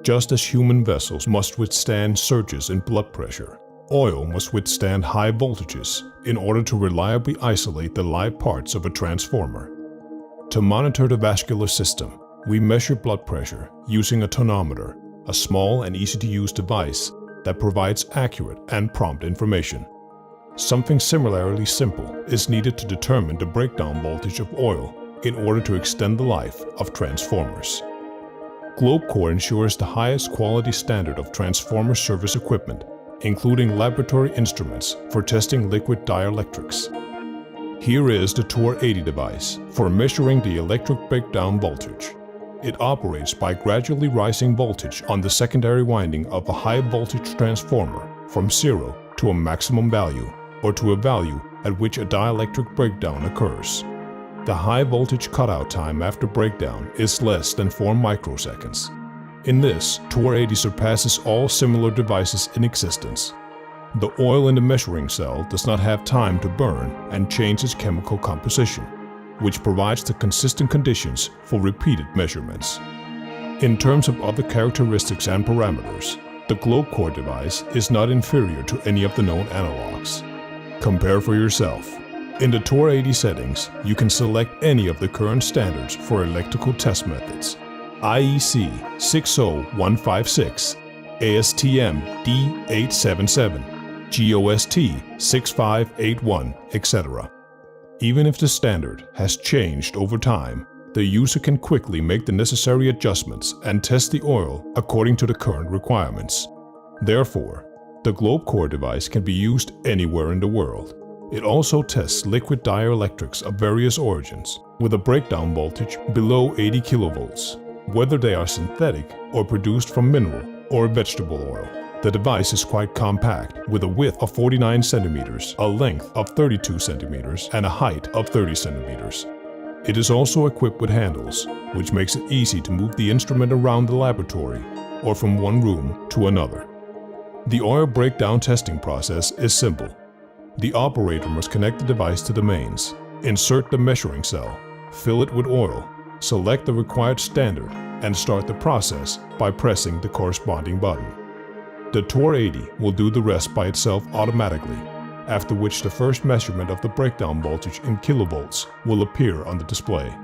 Just as human vessels must withstand surges in blood pressure, oil must withstand high voltages in order to reliably isolate the live parts of a transformer. To monitor the vascular system, we measure blood pressure using a tonometer, a small and easy-to-use device that provides accurate and prompt information. Something similarly simple is needed to determine the breakdown voltage of oil in order to extend the life of transformers. GlobeCore ensures the highest quality standard of transformer service equipment, including laboratory instruments for testing liquid dielectrics. Here is the TOR-80 device for measuring the electric breakdown voltage. It operates by gradually rising voltage on the secondary winding of a high voltage transformer from 0 to a maximum value, or to a value at which a dielectric breakdown occurs. The high voltage cutout time after breakdown is less than 4 microseconds. In this, TOR-80 surpasses all similar devices in existence. The oil in the measuring cell does not have time to burn and change its chemical composition, which provides the consistent conditions for repeated measurements. In terms of other characteristics and parameters, the GlobeCore device is not inferior to any of the known analogs. Compare for yourself. In the TOR-80 settings, you can select any of the current standards for electrical test methods: IEC 60156, ASTM D877, GOST 6581, etc. Even if the standard has changed over time, the user can quickly make the necessary adjustments and test the oil according to the current requirements. Therefore, the GlobeCore device can be used anywhere in the world. It also tests liquid dielectrics of various origins with a breakdown voltage below 80 kilovolts, whether they are synthetic or produced from mineral or vegetable oil. The device is quite compact, with a width of 49 centimeters, a length of 32 centimeters, and a height of 30 centimeters. It is also equipped with handles, which makes it easy to move the instrument around the laboratory or from one room to another. The oil breakdown testing process is simple. The operator must connect the device to the mains, insert the measuring cell, fill it with oil, select the required standard, and start the process by pressing the corresponding button. The TOR-80 will do the rest by itself automatically, after which the first measurement of the breakdown voltage in kilovolts will appear on the display.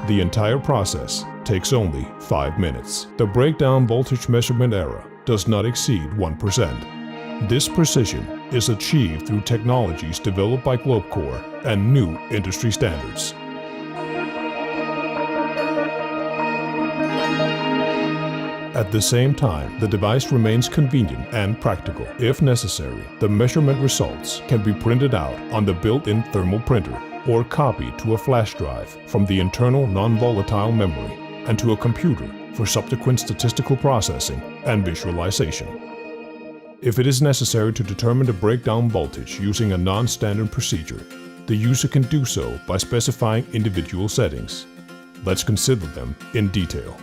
The entire process takes only 5 minutes. The breakdown voltage measurement error does not exceed 1%. This precision is achieved through technologies developed by GlobeCore and new industry standards. At the same time, the device remains convenient and practical. If necessary, the measurement results can be printed out on the built-in thermal printer or copied to a flash drive from the internal non-volatile memory and to a computer for subsequent statistical processing and visualization. If it is necessary to determine the breakdown voltage using a non-standard procedure, the user can do so by specifying individual settings. Let's consider them in detail.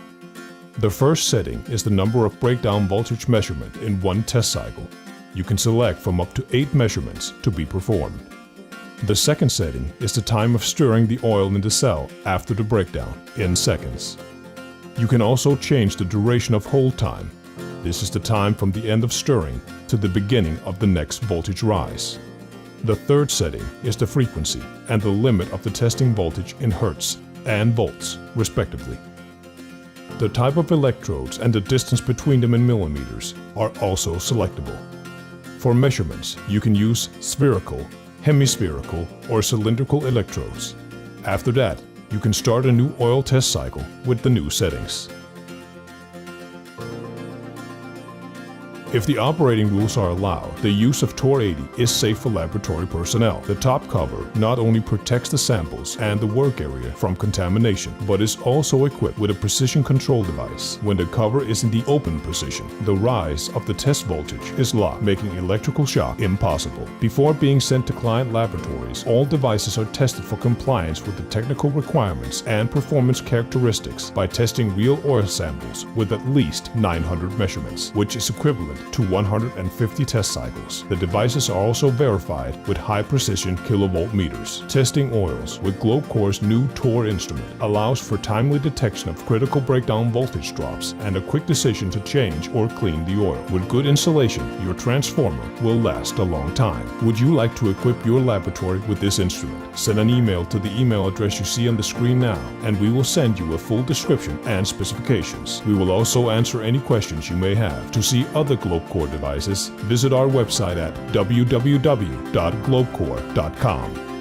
The first setting is the number of breakdown voltage measurement in one test cycle. You can select from up to 8 measurements to be performed. The second setting is the time of stirring the oil in the cell after the breakdown in seconds. You can also change the duration of hold time. This is the time from the end of stirring to the beginning of the next voltage rise. The third setting is the frequency and the limit of the testing voltage in hertz and volts, respectively. The type of electrodes and the distance between them in millimeters are also selectable. For measurements, you can use spherical, hemispherical, or cylindrical electrodes. After that, you can start a new oil test cycle with the new settings. If the operating rules are allowed, the use of TOR-80 is safe for laboratory personnel. The top cover not only protects the samples and the work area from contamination, but is also equipped with a precision control device. When the cover is in the open position, the rise of the test voltage is locked, making electrical shock impossible. Before being sent to client laboratories, all devices are tested for compliance with the technical requirements and performance characteristics by testing real oil samples with at least 900 measurements, which is equivalent to 150 test cycles. The devices are also verified with high-precision kilovolt meters. Testing oils with GlobeCore's new TOR instrument allows for timely detection of critical breakdown voltage drops and a quick decision to change or clean the oil. With good insulation, your transformer will last a long time. Would you like to equip your laboratory with this instrument? Send an email to the email address you see on the screen now, and we will send you a full description and specifications. We will also answer any questions you may have. To see other GlobeCore devices, visit our website at www.globecore.com.